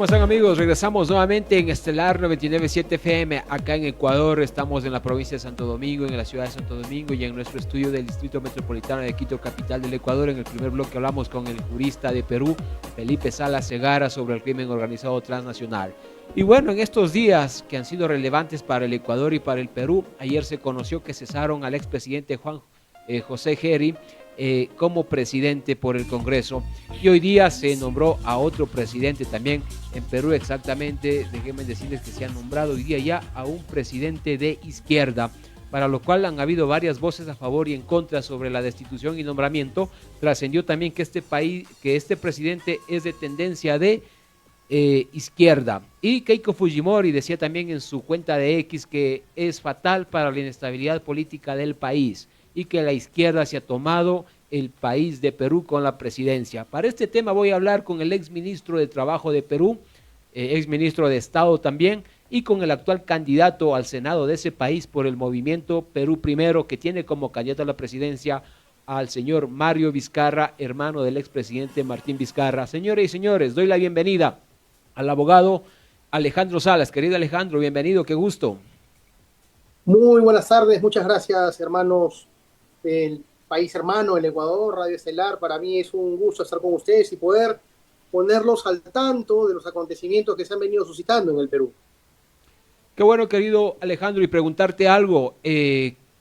¿Cómo están, amigos? Regresamos nuevamente en Estelar 99.7 FM acá en Ecuador. Estamos en la provincia de Santo Domingo, en la ciudad de Santo Domingo y en nuestro estudio del Distrito Metropolitano de Quito, capital del Ecuador. En el primer bloque hablamos con el jurista de Perú, Felipe Salas Segarra, sobre el crimen organizado transnacional. Y bueno, en estos días que han sido relevantes para el Ecuador y para el Perú, ayer se conoció que cesaron al expresidente José Geri como presidente por el Congreso, y hoy día se nombró a otro presidente también en Perú. Exactamente, déjenme decirles que se ha nombrado hoy día ya a un presidente de izquierda, para lo cual han habido varias voces a favor y en contra sobre la destitución y nombramiento. Trascendió también que este presidente es de tendencia de izquierda, y Keiko Fujimori decía también en su cuenta de X que es fatal para la inestabilidad política del país y que la izquierda se ha tomado el país de Perú con la presidencia. Para este tema voy a hablar con el exministro de Trabajo de Perú, exministro de Estado también, y con el actual candidato al Senado de ese país por el movimiento Perú Primero, que tiene como candidato a la presidencia al señor Mario Vizcarra, hermano del expresidente Martín Vizcarra. Señores y señores, doy la bienvenida al abogado Alejandro Salas. Querido Alejandro, bienvenido, qué gusto. Muy buenas tardes, muchas gracias, hermanos del país hermano, el Ecuador, Radio Estelar. Para mí es un gusto estar con ustedes y poder ponerlos al tanto de los acontecimientos que se han venido suscitando en el Perú. Qué bueno, querido Alejandro, y preguntarte algo.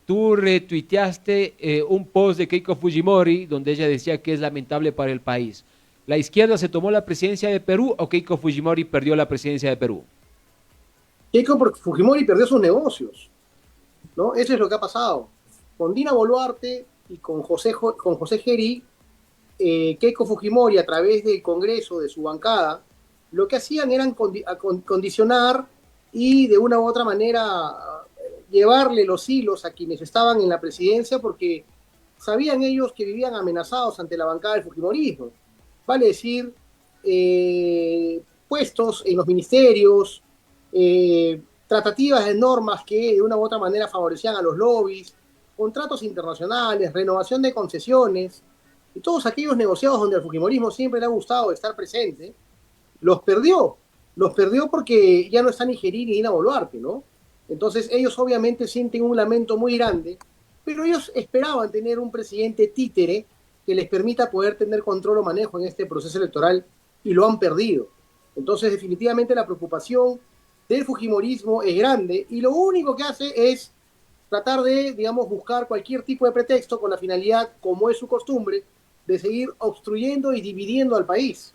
Tú retuiteaste un post de Keiko Fujimori donde ella decía que es lamentable para el país. ¿La izquierda se tomó la presidencia de Perú o Keiko Fujimori perdió la presidencia de Perú? Keiko Fujimori perdió sus negocios, ¿no? Eso es lo que ha pasado. Con Dina Boluarte y con José Geri, Keiko Fujimori, a través del Congreso, de su bancada, lo que hacían era condicionar y de una u otra manera llevarle los hilos a quienes estaban en la presidencia, porque sabían ellos que vivían amenazados ante la bancada del Fujimorismo. Vale decir, puestos en los ministerios, tratativas de normas que de una u otra manera favorecían a los lobbies, contratos internacionales, renovación de concesiones, y todos aquellos negociados donde al fujimorismo siempre le ha gustado estar presente, los perdió. Los perdió porque ya no está ni Geri ni Dina Boluarte, ¿no? Entonces ellos obviamente sienten un lamento muy grande, pero ellos esperaban tener un presidente títere que les permita poder tener control o manejo en este proceso electoral, y lo han perdido. Entonces definitivamente la preocupación del fujimorismo es grande, y lo único que hace es tratar de, digamos, buscar cualquier tipo de pretexto con la finalidad, como es su costumbre, de seguir obstruyendo y dividiendo al país.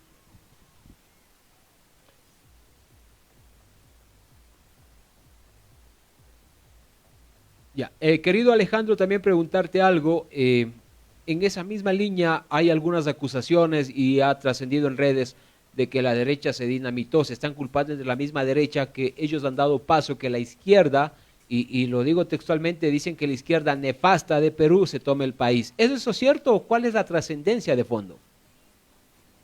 Ya, querido Alejandro, también preguntarte algo. En esa misma línea hay algunas acusaciones y ha trascendido en redes de que la derecha se dinamitó, se están culpando de la misma derecha, que ellos han dado paso que la izquierda, y lo digo textualmente, dicen que la izquierda nefasta de Perú se tome el país. ¿Es eso cierto o cuál es la trascendencia de fondo?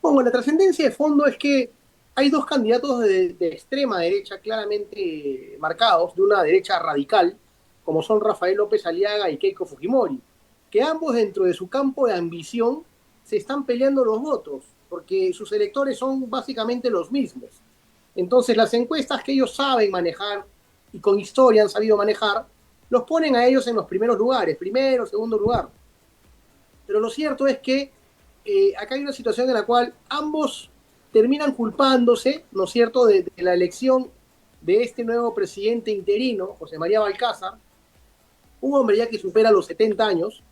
Bueno, la trascendencia de fondo es que hay dos candidatos de extrema derecha claramente marcados, de una derecha radical, como son Rafael López Aliaga y Keiko Fujimori, que ambos dentro de su campo de ambición se están peleando los votos, porque sus electores son básicamente los mismos. Entonces las encuestas que ellos saben manejar y con historia han sabido manejar, los ponen a ellos en los primeros lugares, primero, segundo lugar. Pero lo cierto es que acá hay una situación en la cual ambos terminan culpándose, ¿no es cierto?, de la elección de este nuevo presidente interino, José María Balcázar, un hombre ya que supera los 70 años,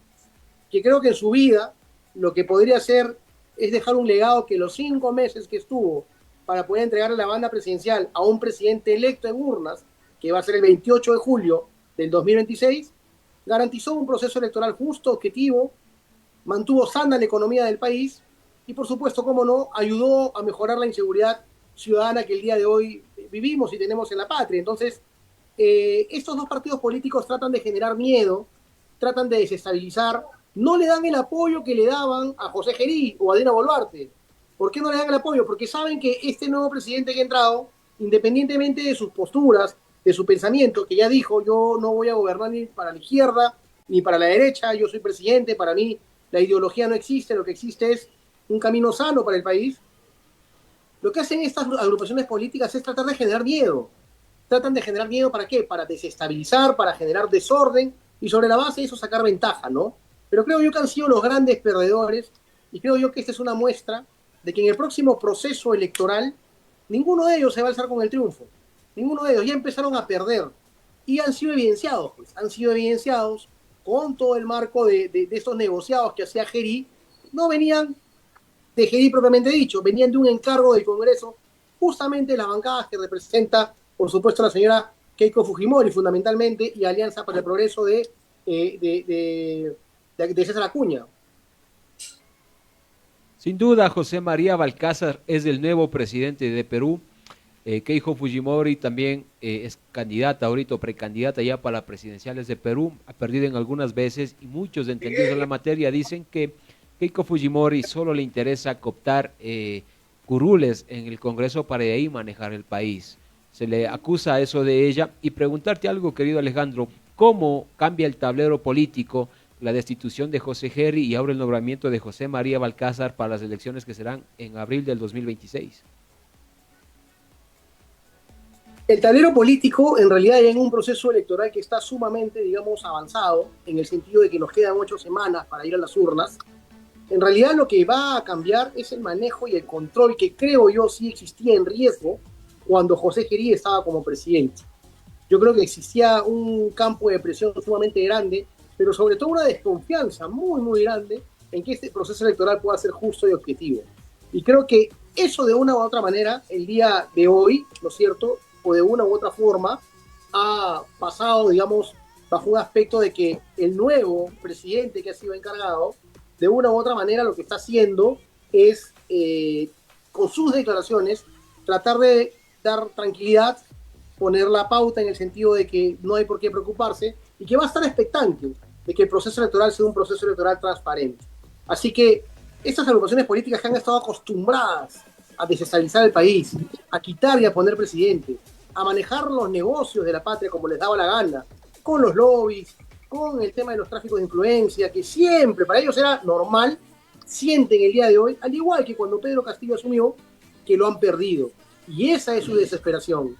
que creo que en su vida lo que podría hacer es dejar un legado que los 5 meses que estuvo para poder entregarle la banda presidencial a un presidente electo en urnas, que va a ser el 28 de julio del 2026, garantizó un proceso electoral justo, objetivo, mantuvo sana la economía del país y, por supuesto, cómo no, ayudó a mejorar la inseguridad ciudadana que el día de hoy vivimos y tenemos en la patria. Entonces, estos dos partidos políticos tratan de generar miedo, tratan de desestabilizar, no le dan el apoyo que le daban a José Geri o a Dina Boluarte. ¿Por qué no le dan el apoyo? Porque saben que este nuevo presidente que ha entrado, independientemente de sus posturas, de su pensamiento, que ya dijo, yo no voy a gobernar ni para la izquierda ni para la derecha, yo soy presidente, para mí la ideología no existe, lo que existe es un camino sano para el país. Lo que hacen estas agrupaciones políticas es tratar de generar miedo. Tratan de generar miedo ¿para qué? Para desestabilizar, para generar desorden y sobre la base de eso sacar ventaja, ¿no? Pero creo yo que han sido los grandes perdedores y creo yo que esta es una muestra de que en el próximo proceso electoral ninguno de ellos se va a alzar con el triunfo. Ninguno de ellos. Ya empezaron a perder y han sido evidenciados, pues. Han sido evidenciados con todo el marco de estos negociados que hacía Geri. No venían de Geri propiamente dicho, venían de un encargo del Congreso, justamente las bancadas que representa, por supuesto, la señora Keiko Fujimori, fundamentalmente, y Alianza para el Progreso de César Acuña. Sin duda, José María Balcázar es el nuevo presidente de Perú. Keiko Fujimori también es candidata ahorita, o precandidata ya para presidenciales de Perú. Ha perdido en algunas veces y muchos entendidos en la materia dicen que Keiko Fujimori solo le interesa cooptar curules en el Congreso para de ahí manejar el país. Se le acusa eso de ella. Y preguntarte algo, querido Alejandro, ¿cómo cambia el tablero político la destitución de José Geri y ahora el nombramiento de José María Balcázar para las elecciones que serán en abril del 2026? El tablero político en realidad ya en un proceso electoral que está sumamente, digamos, avanzado, en el sentido de que nos quedan 8 semanas para ir a las urnas. En realidad lo que va a cambiar es el manejo y el control que creo yo sí existía en riesgo cuando José Geri estaba como presidente. Yo creo que existía un campo de presión sumamente grande, pero sobre todo una desconfianza muy, muy grande en que este proceso electoral pueda ser justo y objetivo. Y creo que eso de una u otra manera, el día de hoy, ¿no es cierto?, o de una u otra forma, ha pasado, digamos, bajo un aspecto de que el nuevo presidente que ha sido encargado, de una u otra manera lo que está haciendo es, con sus declaraciones, tratar de dar tranquilidad, poner la pauta en el sentido de que no hay por qué preocuparse y que va a estar expectante de que el proceso electoral sea un proceso electoral transparente. Así que estas agrupaciones políticas que han estado acostumbradas a desestabilizar el país, a quitar y a poner presidente, a manejar los negocios de la patria como les daba la gana, con los lobbies, con el tema de los tráficos de influencia, que siempre para ellos era normal, sienten el día de hoy, al igual que cuando Pedro Castillo asumió, que lo han perdido. Y esa es su desesperación.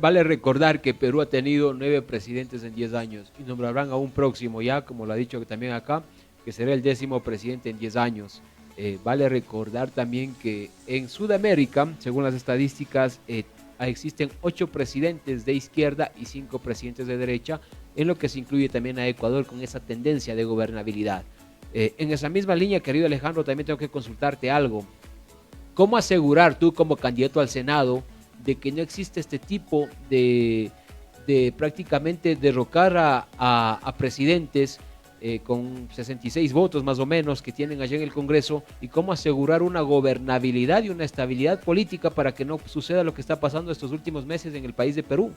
Vale recordar que Perú ha tenido 9 presidentes en 10 años y nombrarán a un próximo ya, como lo ha dicho también acá, que será el 10º presidente en 10 años. Vale recordar también que en Sudamérica, según las estadísticas, existen 8 presidentes de izquierda y 5 presidentes de derecha, en lo que se incluye también a Ecuador con esa tendencia de gobernabilidad. En esa misma línea, querido Alejandro, también tengo que consultarte algo. ¿Cómo asegurar tú como candidato al Senado de que no existe este tipo de prácticamente derrocar a presidentes con 66 votos más o menos que tienen allá en el Congreso, y cómo asegurar una gobernabilidad y una estabilidad política para que no suceda lo que está pasando estos últimos meses en el país de Perú?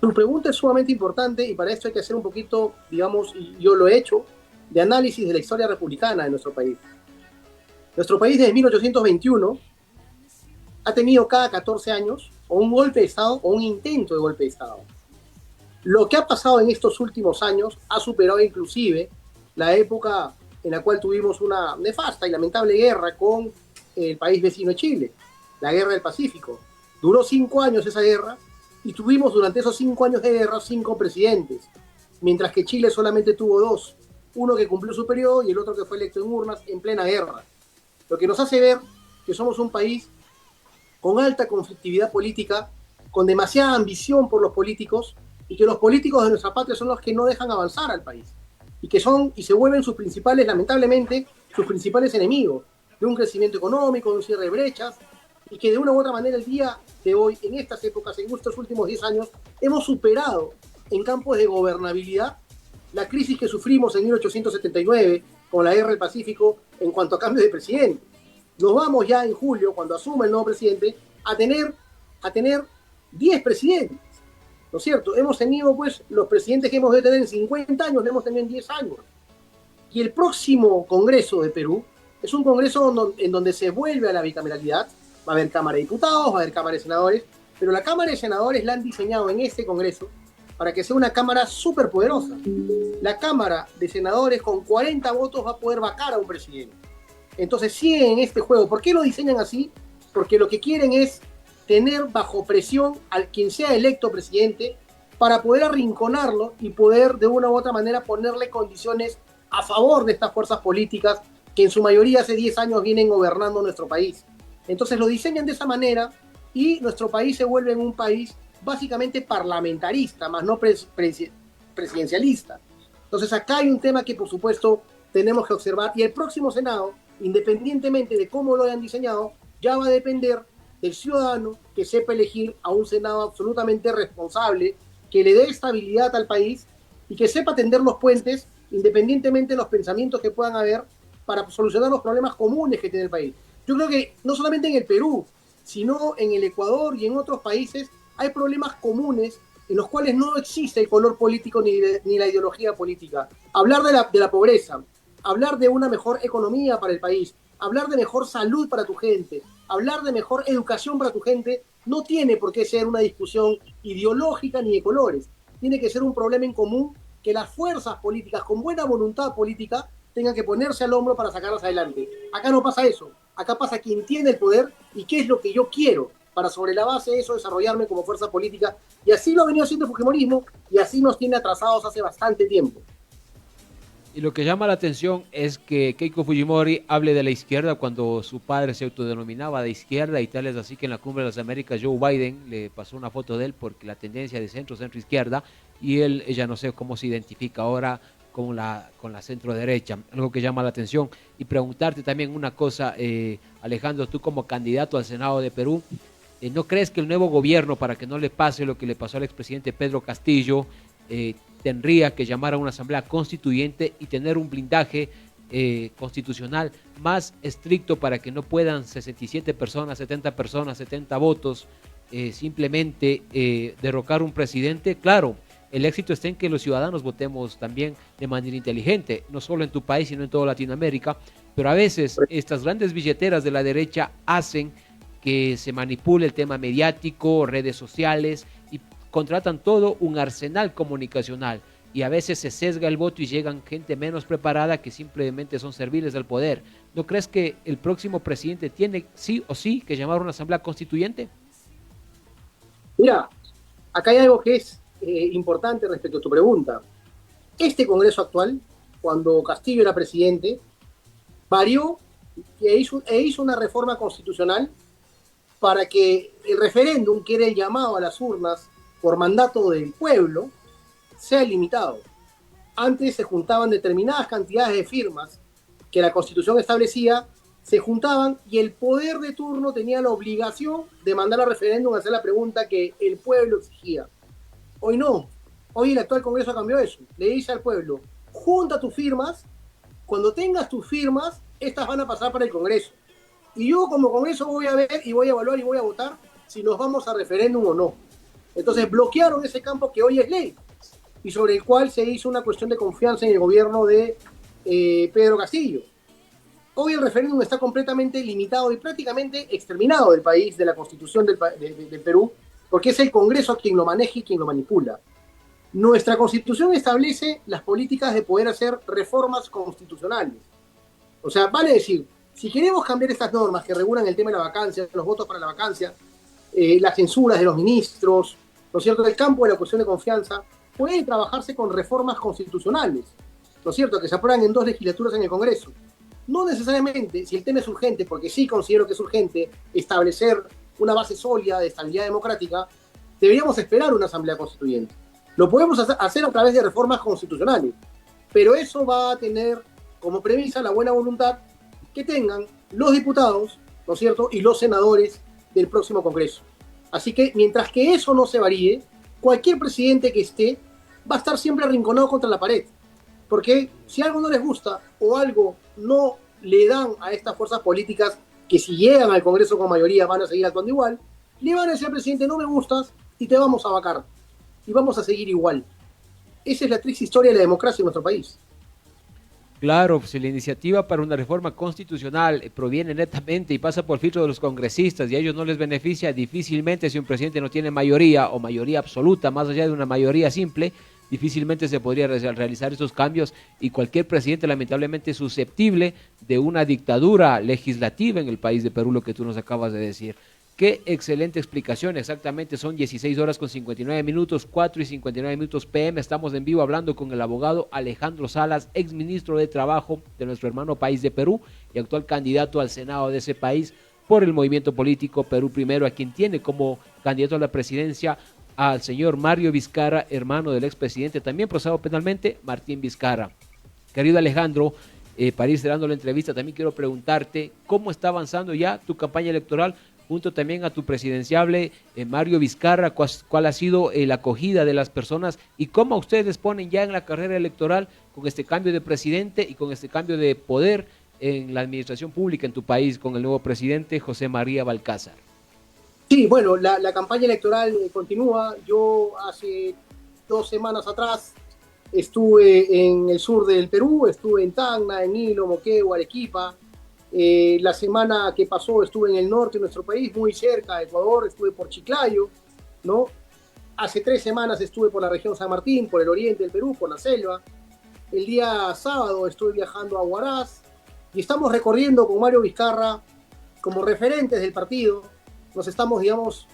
Tu pregunta es sumamente importante y para esto hay que hacer un poquito, digamos, y yo lo he hecho, de análisis de la historia republicana de nuestro país. Nuestro país desde 1821 ha tenido cada 14 años o un golpe de Estado o un intento de golpe de Estado. Lo que ha pasado en estos últimos años ha superado inclusive la época en la cual tuvimos una nefasta y lamentable guerra con el país vecino de Chile, la Guerra del Pacífico. Duró 5 años esa guerra y tuvimos durante esos 5 años de guerra 5 presidentes, mientras que Chile solamente tuvo 2, uno que cumplió su periodo y el otro que fue electo en urnas en plena guerra. Lo que nos hace ver que somos un país con alta conflictividad política, con demasiada ambición por los políticos, y que los políticos de nuestra patria son los que no dejan avanzar al país, y que son y se vuelven sus principales, lamentablemente, sus principales enemigos, de un crecimiento económico, de un cierre de brechas, y que de una u otra manera el día de hoy, en estas épocas, en estos últimos 10 años, hemos superado en campos de gobernabilidad la crisis que sufrimos en 1879 con la Guerra del Pacífico en cuanto a cambio de presidente. Nos vamos ya en julio, cuando asuma el nuevo presidente, a tener 10 presidentes, ¿no es cierto? Hemos tenido, pues, los presidentes que hemos de tener en 50 años, lo hemos tenido en 10 años. Y el próximo Congreso de Perú es un Congreso en donde se vuelve a la bicameralidad. Va a haber Cámara de Diputados, va a haber Cámara de Senadores, pero la Cámara de Senadores la han diseñado en este Congreso para que sea una Cámara súper poderosa. La Cámara de Senadores con 40 votos va a poder vacar a un presidente. Entonces siguen en este juego. ¿Por qué lo diseñan así? Porque lo que quieren es tener bajo presión al quien sea electo presidente para poder arrinconarlo y poder de una u otra manera ponerle condiciones a favor de estas fuerzas políticas que en su mayoría hace 10 años vienen gobernando nuestro país. Entonces lo diseñan de esa manera y nuestro país se vuelve en un país básicamente parlamentarista, más no presidencialista. Entonces acá hay un tema que por supuesto tenemos que observar y el próximo Senado, independientemente de cómo lo hayan diseñado, ya va a depender del ciudadano que sepa elegir a un Senado absolutamente responsable, que le dé estabilidad al país y que sepa tender los puentes independientemente de los pensamientos que puedan haber para solucionar los problemas comunes que tiene el país. Yo creo que no solamente en el Perú, sino en el Ecuador y en otros países hay problemas comunes en los cuales no existe el color político ni la ideología política. Hablar de la pobreza, hablar de una mejor economía para el país, hablar de mejor salud para tu gente, hablar de mejor educación para tu gente, no tiene por qué ser una discusión ideológica ni de colores. Tiene que ser un problema en común que las fuerzas políticas con buena voluntad política tengan que ponerse al hombro para sacarlas adelante. Acá no pasa eso. Acá pasa quien tiene el poder y qué es lo que yo quiero para sobre la base de eso desarrollarme como fuerza política. Y así lo ha venido haciendo el fujimorismo y así nos tiene atrasados hace bastante tiempo. Y lo que llama la atención es que Keiko Fujimori hable de la izquierda cuando su padre se autodenominaba de izquierda, y tal es así que en la Cumbre de las Américas Joe Biden le pasó una foto de él porque la tendencia de centro-izquierda, y ella no sé cómo se identifica ahora con la centro derecha, algo que llama la atención. Y preguntarte también una cosa, Alejandro, tú como candidato al Senado de Perú, ¿no crees que el nuevo gobierno, para que no le pase lo que le pasó al expresidente Pedro Castillo, tendría que llamar a una asamblea constituyente y tener un blindaje constitucional más estricto para que no puedan 67 personas, 70 personas, 70 votos simplemente derrocar un presidente? Claro, el éxito está en que los ciudadanos votemos también de manera inteligente, no solo en tu país, sino en toda Latinoamérica, pero a veces estas grandes billeteras de la derecha hacen que se manipule el tema mediático, redes sociales, y contratan todo un arsenal comunicacional, y a veces se sesga el voto y llegan gente menos preparada que simplemente son serviles del poder. ¿No crees que el próximo presidente tiene sí o sí que llamar a una asamblea constituyente? Mira, acá hay algo que es importante respecto a tu pregunta. Este Congreso actual, cuando Castillo era presidente, varió e hizo una reforma constitucional para que el referéndum, que era el llamado a las urnas por mandato del pueblo, sea limitado. Antes se juntaban determinadas cantidades de firmas que la Constitución establecía, se juntaban y el poder de turno tenía la obligación de mandar a referéndum a hacer la pregunta que el pueblo exigía. Hoy no. Hoy el actual Congreso cambió eso. Le dice al pueblo, junta tus firmas, cuando tengas tus firmas, estas van a pasar para el Congreso. Y yo como Congreso voy a ver y voy a evaluar y voy a votar si nos vamos a referéndum o no. Entonces bloquearon ese campo que hoy es ley y sobre el cual se hizo una cuestión de confianza en el gobierno de Pedro Castillo. Hoy el referéndum está completamente limitado y prácticamente exterminado del país, de la Constitución del Perú, porque es el Congreso quien lo maneja y quien lo manipula. Nuestra Constitución establece las políticas de poder hacer reformas constitucionales. O sea, vale decir, si queremos cambiar estas normas que regulan el tema de la vacancia, los votos para la vacancia, las censuras de los ministros, ¿no es cierto?, el campo de la cuestión de confianza, puede trabajarse con reformas constitucionales, ¿no es cierto?, que se aprueban en 2 legislaturas en el Congreso. No necesariamente, si el tema es urgente, porque sí considero que es urgente establecer una base sólida de estabilidad democrática, deberíamos esperar una asamblea constituyente. Lo podemos hacer a través de reformas constitucionales, pero eso va a tener como premisa la buena voluntad que tengan los diputados, ¿no es cierto?, y los senadores del próximo Congreso. Así que mientras que eso no se varíe, cualquier presidente que esté va a estar siempre arrinconado contra la pared. Porque si algo no les gusta o algo no le dan a estas fuerzas políticas que si llegan al Congreso con mayoría van a seguir actuando igual, le van a decir al presidente no me gustas y te vamos a vacar. Y vamos a seguir igual. Esa es la triste historia de la democracia en nuestro país. Claro, si la iniciativa para una reforma constitucional proviene netamente y pasa por filtro de los congresistas y a ellos no les beneficia, difícilmente, si un presidente no tiene mayoría o mayoría absoluta, más allá de una mayoría simple, difícilmente se podría realizar esos cambios y cualquier presidente lamentablemente es susceptible de una dictadura legislativa en el país de Perú, lo que tú nos acabas de decir. Qué excelente explicación, exactamente, son 16 horas con 59 minutos, 4 y 59 minutos PM, estamos en vivo hablando con el abogado Alejandro Salas, exministro de Trabajo de nuestro hermano país de Perú y actual candidato al Senado de ese país por el movimiento político Perú Primero, a quien tiene como candidato a la presidencia al señor Mario Vizcarra, hermano del expresidente, también procesado penalmente, Martín Vizcarra. Querido Alejandro, para ir cerrando la entrevista, también quiero preguntarte cómo está avanzando ya tu campaña electoral junto también a tu presidenciable Mario Vizcarra, cuál ha sido la acogida de las personas y cómo ustedes ponen ya en la carrera electoral con este cambio de presidente y con este cambio de poder en la administración pública en tu país con el nuevo presidente José María Balcázar. Sí, bueno, la campaña electoral continúa. Yo hace 2 semanas atrás estuve en el sur del Perú, estuve en Tacna, en Ilo, Moquegua, Arequipa. La semana que pasó estuve en el norte de nuestro país, muy cerca de Ecuador, estuve por Chiclayo, ¿no? Hace 3 semanas estuve por la región San Martín, por el oriente del Perú, por la selva. El día sábado estuve viajando a Huaraz y estamos recorriendo con Mario Vizcarra como referentes del partido. Nos estamos, digamos,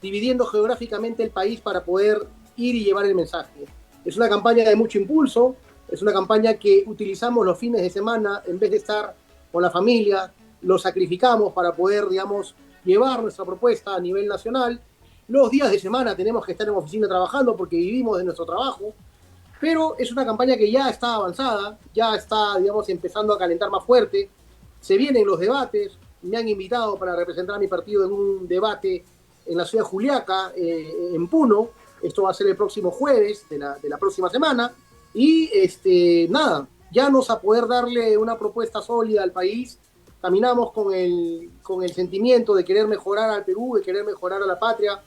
dividiendo geográficamente el país para poder ir y llevar el mensaje. Es una campaña de mucho impulso, es una campaña que utilizamos los fines de semana en vez de estar con la familia, lo sacrificamos para poder, digamos, llevar nuestra propuesta a nivel nacional. Los días de semana tenemos que estar en oficina trabajando porque vivimos de nuestro trabajo, pero es una campaña que ya está avanzada, ya está, digamos, empezando a calentar más fuerte. Se vienen los debates, me han invitado para representar a mi partido en un debate en la ciudad de Juliaca, en Puno. Esto va a ser el próximo jueves de la próxima semana. Y nada, ya nos a poder darle una propuesta sólida al país. Caminamos con el sentimiento de querer mejorar al Perú, de querer mejorar a la patria.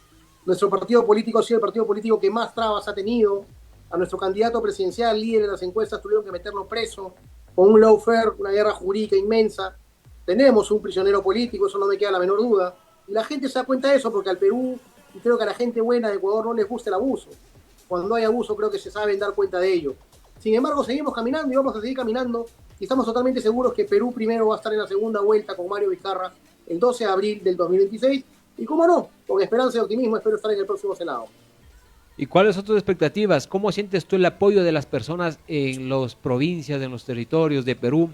Nuestro partido político ha sido el partido político que más trabas ha tenido. A nuestro candidato presidencial, líder de las encuestas, tuvieron que meterlo preso con un lawfare, una guerra jurídica inmensa. Tenemos un prisionero político, eso no me queda la menor duda. Y la gente se da cuenta de eso porque al Perú, y creo que a la gente buena de Ecuador no les gusta el abuso. Cuando hay abuso creo que se saben dar cuenta de ello. Sin embargo, seguimos caminando y vamos a seguir caminando y estamos totalmente seguros que Perú Primero va a estar en la segunda vuelta con Mario Vizcarra el 12 de abril del 2026 y, cómo no, con esperanza y optimismo espero estar en el próximo Senado. ¿Y cuáles son tus expectativas? ¿Cómo sientes tú el apoyo de las personas en las provincias, en los territorios de Perú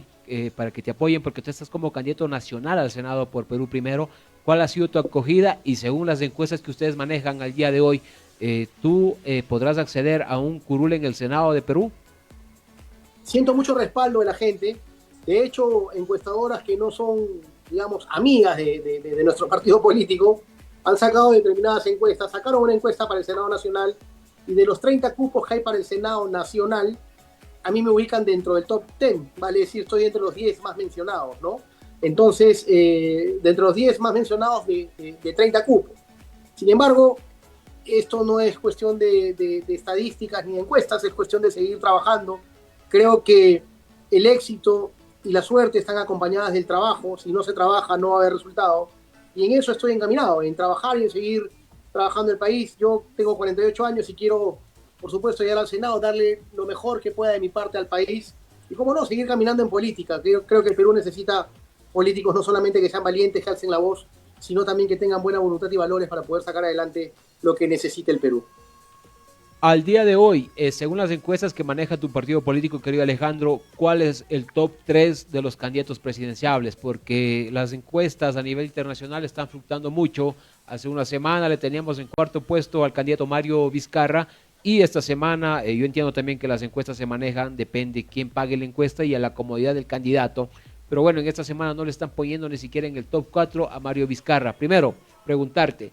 para que te apoyen? Porque tú estás como candidato nacional al Senado por Perú Primero. ¿Cuál ha sido tu acogida? Y según las encuestas que ustedes manejan al día de hoy, ¿tú podrás acceder a un curul en el Senado de Perú? Siento mucho respaldo de la gente. De hecho, encuestadoras que no son, digamos, amigas de nuestro partido político, han sacado determinadas encuestas. Sacaron una encuesta para el Senado Nacional y de los 30 cupos que hay para el Senado Nacional, a mí me ubican dentro del top 10, vale decir, estoy entre los 10 más mencionados, ¿no? Entonces, dentro de los 10 más mencionados de 30 cupos. Sin embargo, esto no es cuestión de estadísticas ni encuestas, es cuestión de seguir trabajando. Creo que el éxito y la suerte están acompañadas del trabajo. Si no se trabaja, no va a haber resultado. Y en eso estoy encaminado, en trabajar y en seguir trabajando el país. Yo tengo 48 años y quiero, por supuesto, llegar al Senado, darle lo mejor que pueda de mi parte al país. Y, cómo no, seguir caminando en política. Creo que el Perú necesita políticos no solamente que sean valientes, que alcen la voz, sino también que tengan buena voluntad y valores para poder sacar adelante lo que necesita el Perú. Al día de hoy, según las encuestas que maneja tu partido político, querido Alejandro, ¿cuál es el top 3 de los candidatos presidenciables? Porque las encuestas a nivel internacional están fluctuando mucho. Hace una semana le teníamos en cuarto puesto al candidato Mario Vizcarra y esta semana yo entiendo también que las encuestas se manejan, depende quién pague la encuesta y a la comodidad del candidato. Pero bueno, en esta semana no le están poniendo ni siquiera en el top 4 a Mario Vizcarra. Primero, preguntarte,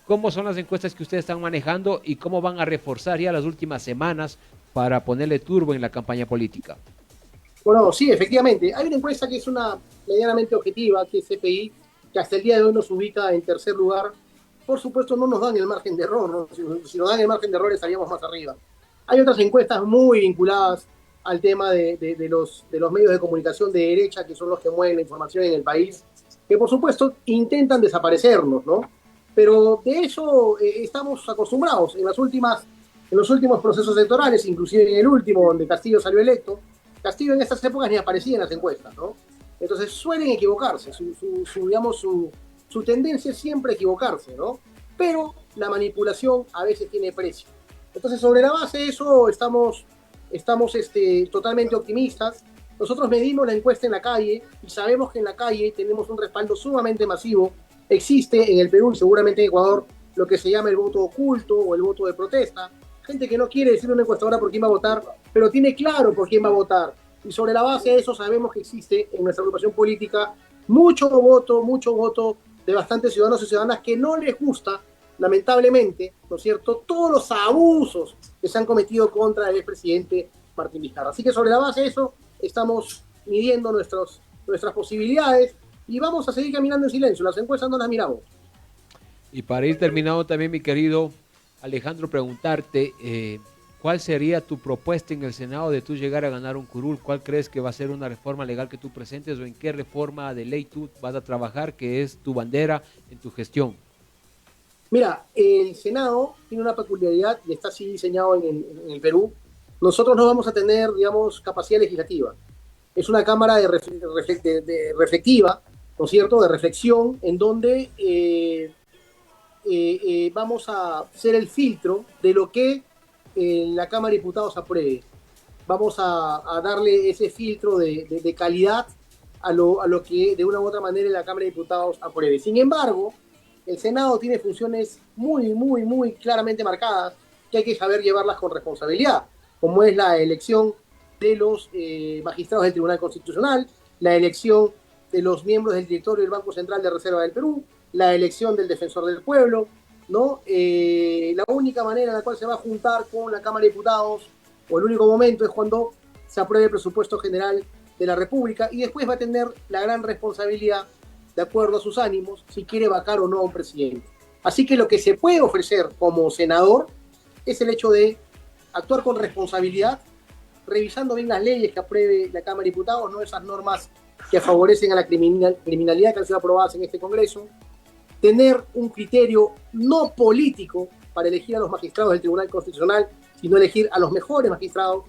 ¿cómo son las encuestas que ustedes están manejando y cómo van a reforzar ya las últimas semanas para ponerle turbo en la campaña política? Bueno, sí, efectivamente. Hay una encuesta que es una medianamente objetiva, que es CPI, que hasta el día de hoy nos ubica en tercer lugar. Por supuesto, no nos dan el margen de error, ¿no? Si nos dan el margen de error estaríamos más arriba. Hay otras encuestas muy vinculadas al tema de los medios de comunicación de derecha, que son los que mueven la información en el país, que por supuesto intentan desaparecernos, ¿no? Pero de eso estamos acostumbrados. En las últimas En los últimos procesos electorales, inclusive en el último, donde Castillo salió electo, Castillo en estas épocas ni aparecía en las encuestas, ¿no? Entonces suelen equivocarse, su tendencia es siempre equivocarse, ¿no? Pero la manipulación a veces tiene precio. Entonces, sobre la base de eso, estamos totalmente optimistas. Nosotros medimos la encuesta en la calle y sabemos que en la calle tenemos un respaldo sumamente masivo. Existe en el Perú y seguramente en Ecuador lo que se llama el voto oculto o el voto de protesta. Gente que no quiere decirle a una encuestadora por quién va a votar, pero tiene claro por quién va a votar. Y sobre la base de eso sabemos que existe en nuestra agrupación política mucho voto de bastantes ciudadanos y ciudadanas que no les gusta, lamentablemente, ¿no es cierto?, todos los abusos que se han cometido contra el expresidente Martín Vizcarra. Así que sobre la base de eso estamos midiendo nuestras posibilidades y vamos a seguir caminando en silencio. Las encuestas no las miramos. Y para ir terminando también, mi querido Alejandro, preguntarte, ¿cuál sería tu propuesta en el Senado de tú llegar a ganar un curul? ¿Cuál crees que va a ser una reforma legal que tú presentes o en qué reforma de ley tú vas a trabajar, que es tu bandera en tu gestión? Mira, el Senado tiene una peculiaridad y está así diseñado en el Perú. Nosotros no vamos a tener, digamos, capacidad legislativa. Es una cámara reflectiva, ¿no es cierto?, de reflexión, en donde vamos a ser el filtro de lo que la Cámara de Diputados apruebe. Vamos a darle ese filtro de calidad a lo que de una u otra manera la Cámara de Diputados apruebe. Sin embargo, el Senado tiene funciones muy claramente marcadas que hay que saber llevarlas con responsabilidad, como es la elección de los magistrados del Tribunal Constitucional, la elección de los miembros del directorio del Banco Central de Reserva del Perú, la elección del Defensor del Pueblo, ¿no? La única manera en la cual se va a juntar con la Cámara de Diputados, o el único momento, es cuando se apruebe el presupuesto general de la República, y después va a tener la gran responsabilidad, de acuerdo a sus ánimos, si quiere vacar o no a un presidente. Así que lo que se puede ofrecer como senador es el hecho de actuar con responsabilidad, revisando bien las leyes que apruebe la Cámara de Diputados, no esas normas que favorecen a la criminalidad que han sido aprobadas en este Congreso, tener un criterio no político para elegir a los magistrados del Tribunal Constitucional, sino elegir a los mejores magistrados.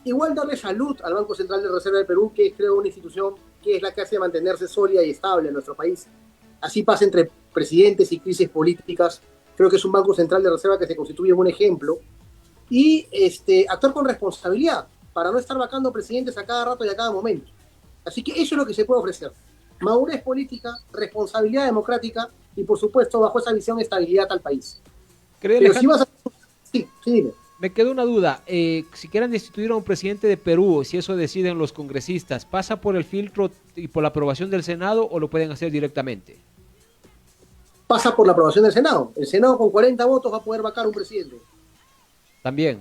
Igual darle salud al Banco Central de Reserva del Perú, que es, creo, una institución que es la que hace mantenerse sólida y estable en nuestro país. Así pasa entre presidentes y crisis políticas. Creo que es un Banco Central de Reserva que se constituye en un ejemplo. Y actuar con responsabilidad para no estar vacando presidentes a cada rato y a cada momento. Así que eso es lo que se puede ofrecer. Madurez política, responsabilidad democrática y, por supuesto, bajo esa visión, estabilidad al país. Pero si vas a... Sí, dime. Me quedó una duda. Si quieren destituir a un presidente de Perú, si eso deciden los congresistas, ¿pasa por el filtro y por la aprobación del Senado o lo pueden hacer directamente? Pasa por la aprobación del Senado. El Senado con 40 votos va a poder vacar a un presidente. También.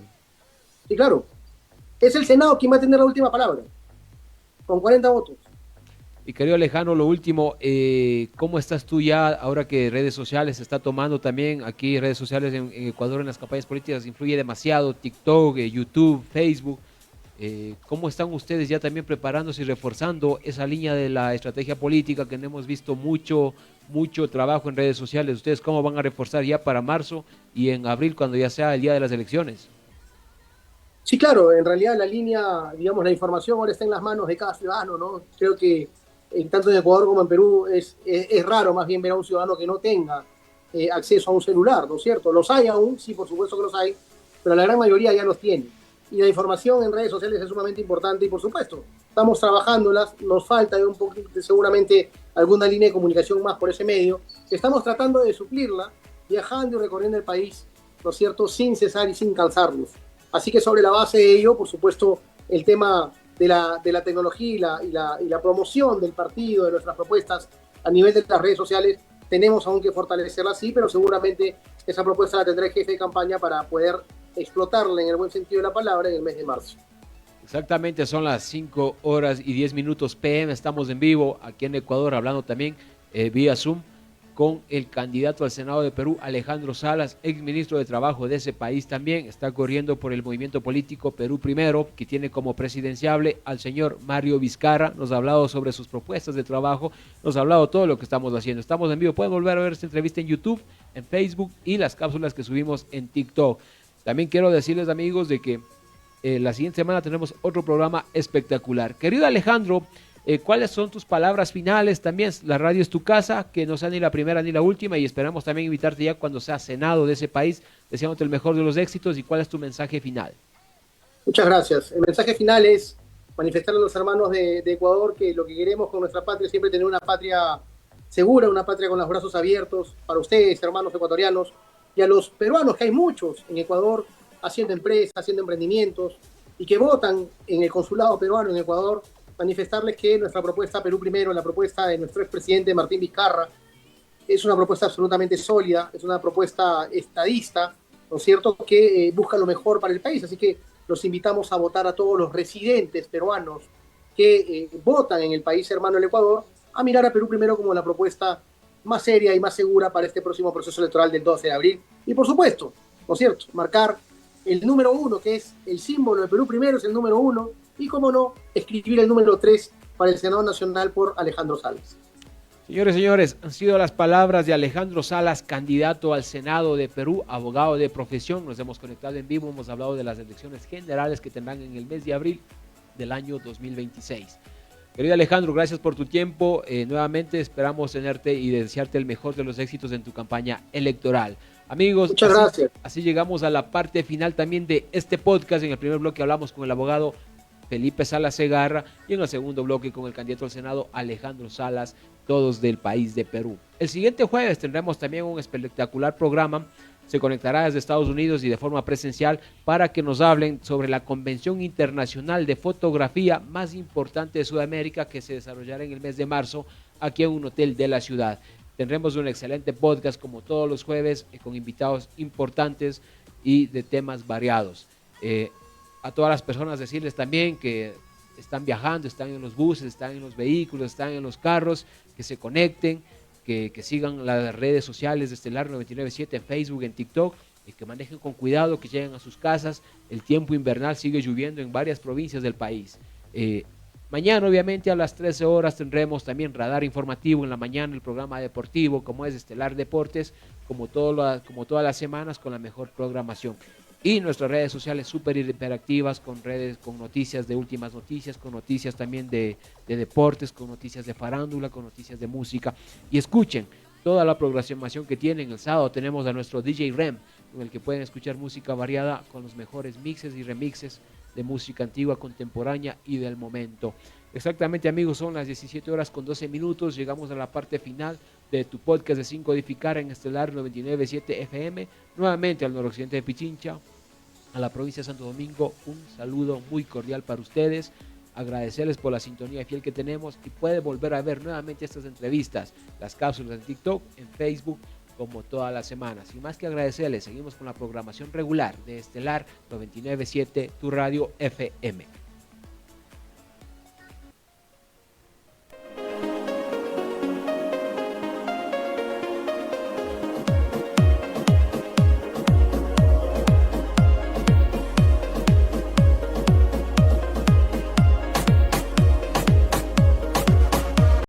Sí, claro. Es el Senado quien va a tener la última palabra. Con 40 votos. Y querido Alejandro, lo último, ¿cómo estás tú ya ahora que redes sociales se está tomando también? Aquí redes sociales en Ecuador en las campañas políticas influye demasiado, TikTok, YouTube, Facebook. ¿Cómo están ustedes ya también preparándose y reforzando esa línea de la estrategia política que hemos visto mucho trabajo en redes sociales? ¿Ustedes cómo van a reforzar ya para marzo y en abril cuando ya sea el día de las elecciones? Sí, claro, en realidad la línea, digamos, la información ahora está en las manos de cada ciudadano, ¿no? Creo que tanto en Ecuador como en Perú es raro más bien ver a un ciudadano que no tenga acceso a un celular, ¿no es cierto? Los hay aún, sí, por supuesto que los hay, pero la gran mayoría ya los tiene. Y la información en redes sociales es sumamente importante y, por supuesto, estamos trabajándolas, nos falta un poquito, seguramente alguna línea de comunicación más por ese medio. Estamos tratando de suplirla, viajando y recorriendo el país, ¿no es cierto?, sin cesar y sin cansarnos. Así que sobre la base de ello, por supuesto, el tema de la tecnología y la promoción del partido, de nuestras propuestas a nivel de las redes sociales, tenemos aún que fortalecerla, sí, pero seguramente esa propuesta la tendrá el jefe de campaña para poder explotarla en el buen sentido de la palabra en el mes de marzo. Exactamente, son las 5:10 PM, estamos en vivo aquí en Ecuador, hablando también vía Zoom con el candidato al Senado de Perú, Alejandro Salas, exministro de Trabajo de ese país también, está corriendo por el movimiento político Perú Primero, que tiene como presidenciable al señor Mario Vizcarra. Nos ha hablado sobre sus propuestas de trabajo, nos ha hablado todo lo que estamos haciendo. Estamos en vivo, pueden volver a ver esta entrevista en YouTube, en Facebook y las cápsulas que subimos en TikTok. También quiero decirles, amigos, de que la siguiente semana tenemos otro programa espectacular. Querido Alejandro, ¿cuáles son tus palabras finales? También la radio es tu casa, que no sea ni la primera ni la última, y esperamos también invitarte ya cuando sea Senado de ese país, deseándote el mejor de los éxitos. ¿Y cuál es tu mensaje final? Muchas gracias. El mensaje final es manifestar a los hermanos de Ecuador que lo que queremos con nuestra patria es siempre tener una patria segura, una patria con los brazos abiertos para ustedes, hermanos ecuatorianos, y a los peruanos, que hay muchos en Ecuador haciendo empresas, haciendo emprendimientos, y que votan en el consulado peruano en Ecuador, manifestarles que nuestra propuesta Perú Primero, la propuesta de nuestro expresidente Martín Vizcarra, es una propuesta absolutamente sólida, es una propuesta estadista, ¿no es cierto?, que busca lo mejor para el país. Así que los invitamos a votar a todos los residentes peruanos que votan en el país hermano, el Ecuador, a mirar a Perú Primero como la propuesta más seria y más segura para este próximo proceso electoral del 12 de abril. Y por supuesto, ¿no es cierto?, marcar el número 1, que es el símbolo de Perú Primero, es el número 1, y cómo no, escribir el número 3 para el Senado Nacional por Alejandro Salas. Señores, señores, han sido las palabras de Alejandro Salas, candidato al Senado de Perú, abogado de profesión. Nos hemos conectado en vivo, hemos hablado de las elecciones generales que tendrán en el mes de abril del año 2026. Querido Alejandro, gracias por tu tiempo. Nuevamente esperamos tenerte y desearte el mejor de los éxitos en tu campaña electoral. Amigos, muchas gracias. Así llegamos a la parte final también de este podcast. En el primer bloque hablamos con el abogado Felipe Salas Segarra y en el segundo bloque con el candidato al Senado Alejandro Salas, todos del país de Perú. El siguiente jueves tendremos también un espectacular programa. Se conectará desde Estados Unidos y de forma presencial para que nos hablen sobre la Convención Internacional de Fotografía más importante de Sudamérica, que se desarrollará en el mes de marzo aquí en un hotel de la ciudad. Tendremos un excelente podcast como todos los jueves con invitados importantes y de temas variados. A todas las personas decirles también que están viajando, están en los buses, están en los vehículos, están en los carros, que se conecten, que sigan las redes sociales de Estelar 997 en Facebook, en TikTok, y que manejen con cuidado, que lleguen a sus casas. El tiempo invernal sigue lloviendo en varias provincias del país. Mañana, obviamente, a las 13 horas tendremos también radar informativo en la mañana, el programa deportivo, como es Estelar Deportes, como todas las semanas, con la mejor programación. Y nuestras redes sociales súper interactivas, con redes, con noticias de últimas noticias, con noticias también de deportes, con noticias de farándula, con noticias de música. Y escuchen toda la programación que tienen. El sábado tenemos a nuestro DJ Rem, con el que pueden escuchar música variada con los mejores mixes y remixes de música antigua, contemporánea y del momento. Exactamente, amigos, son las 17 horas con 12 minutos. Llegamos a la parte final de tu podcast de Sin Codificar en Estelar 997 FM. Nuevamente al noroccidente de Pichincha, a la provincia de Santo Domingo, un saludo muy cordial para ustedes. Agradecerles por la sintonía fiel que tenemos y puede volver a ver nuevamente estas entrevistas, las cápsulas en TikTok, en Facebook, como todas las semanas. Sin más que agradecerles, seguimos con la programación regular de Estelar 997, tu radio FM.